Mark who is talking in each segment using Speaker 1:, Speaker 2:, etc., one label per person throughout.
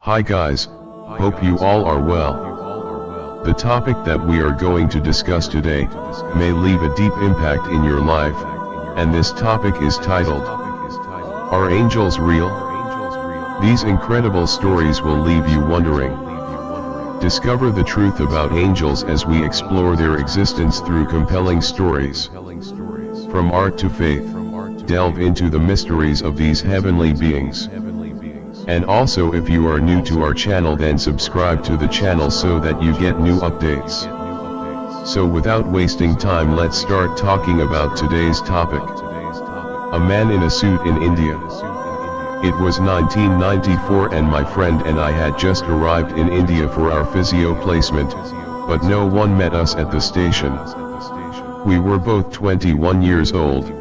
Speaker 1: Hi guys, hope you all are well. The topic that we are going to discuss today may leave a deep impact in your life, and this topic is titled, Are Angels Real? These incredible stories will leave you wondering. Discover the truth about angels as we explore their existence through compelling stories. From art to faith, delve into the mysteries of these heavenly beings. And also, if you are new to our channel, then subscribe to the channel so that you get new updates. So without wasting time, let's start talking about today's topic. A man in a suit in India. It was 1994 and my friend and I had just arrived in India for our physio placement, but no one met us at the station. We were both 21 years old.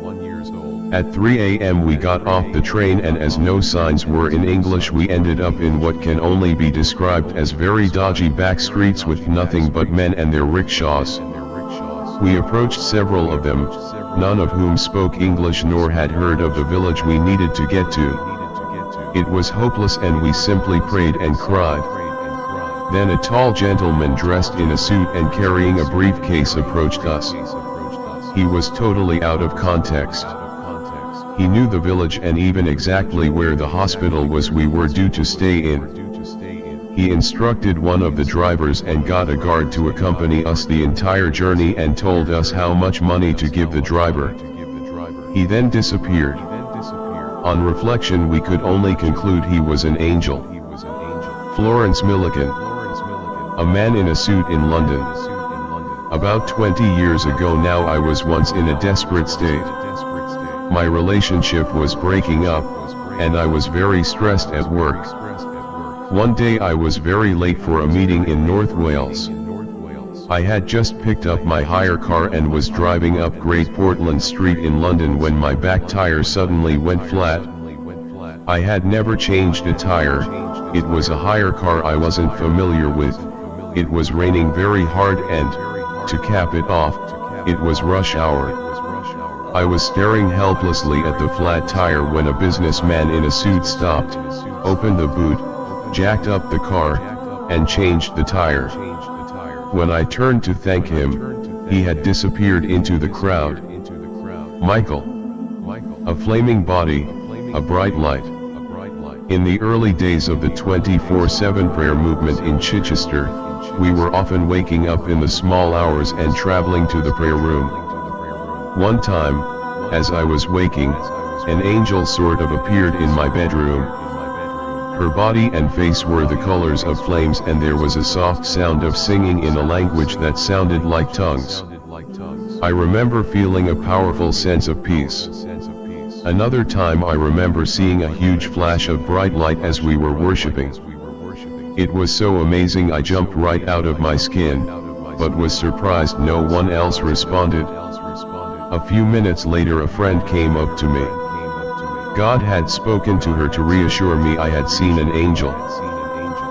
Speaker 1: At 3 a.m. we got off the train, and as no signs were in English, we ended up in what can only be described as very dodgy back streets with nothing but men and their rickshaws. We approached several of them, none of whom spoke English nor had heard of the village we needed to get to. It was hopeless and we simply prayed and cried. Then a tall gentleman dressed in a suit and carrying a briefcase approached us. He was totally out of context. He knew the village and even exactly where the hospital was we were due to stay in. He instructed one of the drivers and got a guard to accompany us the entire journey and told us how much money to give the driver. He then disappeared. On reflection, we could only conclude he was an angel. Florence Millikan. A man in a suit in London. About 20 years ago now, I was once in a desperate state. My relationship was breaking up, and I was very stressed at work. One day I was very late for a meeting in North Wales. I had just picked up my hire car and was driving up Great Portland Street in London when my back tire suddenly went flat. I had never changed a tire. It was a hire car I wasn't familiar with. It was raining very hard and, to cap it off, it was rush hour. I was staring helplessly at the flat tire when a businessman in a suit stopped, opened the boot, jacked up the car, and changed the tire. When I turned to thank him, he had disappeared into the crowd. Michael. A flaming body, a bright light. In the early days of the 24/7 prayer movement in Chichester, we were often waking up in the small hours and traveling to the prayer room. One time, as I was waking, an angel sort of appeared in my bedroom. Her body and face were the colors of flames, and there was a soft sound of singing in a language that sounded like tongues. I remember feeling a powerful sense of peace. Another time I remember seeing a huge flash of bright light as we were worshipping. It was so amazing I jumped right out of my skin, but was surprised no one else responded. A few minutes later a friend came up to me. God had spoken to her to reassure me I had seen an angel.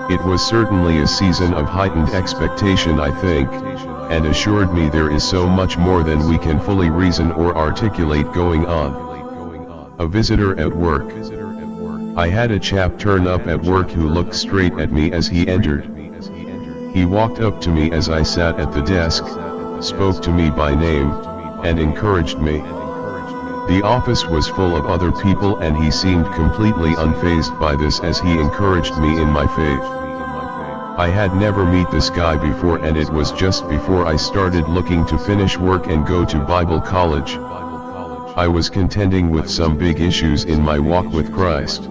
Speaker 1: It was certainly a season of heightened expectation, I think, and assured me there is so much more than we can fully reason or articulate going on. A visitor at work. I had a chap turn up at work who looked straight at me as he entered. He walked up to me as I sat at the desk, spoke to me by name, and encouraged me. The office was full of other people and he seemed completely unfazed by this as he encouraged me in my faith. I had never met this guy before, and it was just before I started looking to finish work and go to Bible college. I was contending with some big issues in my walk with Christ.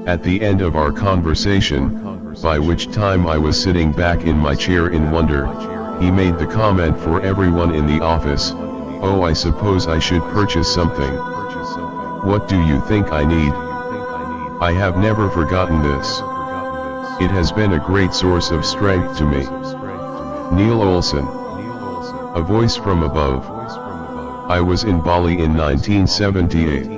Speaker 1: At the end of our conversation, by which time I was sitting back in my chair in wonder, he made the comment for everyone in the office, "Oh, I suppose I should purchase something. What do you think I need?" I have never forgotten this. It has been a great source of strength to me. Neil Olson. A voice from above. I was in Bali in 1978.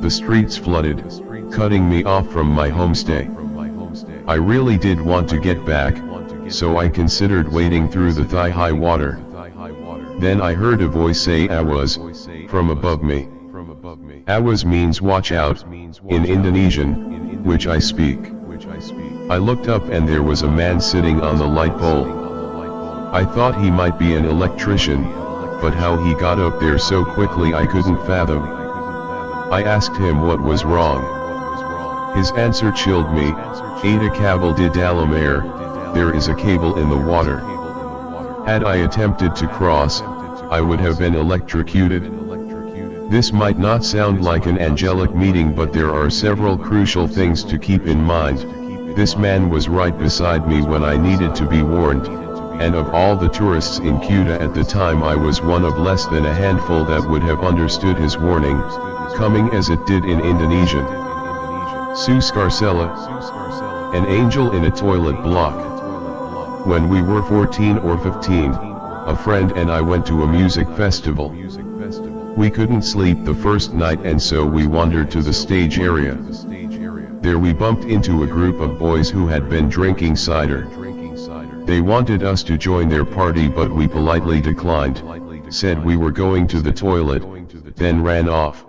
Speaker 1: The streets flooded, cutting me off from my homestay. I really did want to get back, so I considered wading through the thigh-high water. Then I heard a voice say "Awas" from above me. Awas means watch out, in Indonesian, which I speak. I looked up and there was a man sitting on the light pole. I thought he might be an electrician, but how he got up there so quickly I couldn't fathom. I asked him what was wrong. His answer chilled me. "Ada cable de dalamere, there is a cable in the water." Had I attempted to cross, I would have been electrocuted. This might not sound like an angelic meeting, but there are several crucial things to keep in mind. This man was right beside me when I needed to be warned, and of all the tourists in Kuta at the time I was one of less than a handful that would have understood his warning, coming as it did in Indonesian. Suscarcella, an angel in a toilet block. When we were 14 or 15, a friend and I went to a music festival. We couldn't sleep the first night and so we wandered to the stage area. There we bumped into a group of boys who had been drinking cider. They wanted us to join their party but we politely declined, said we were going to the toilet, then ran off.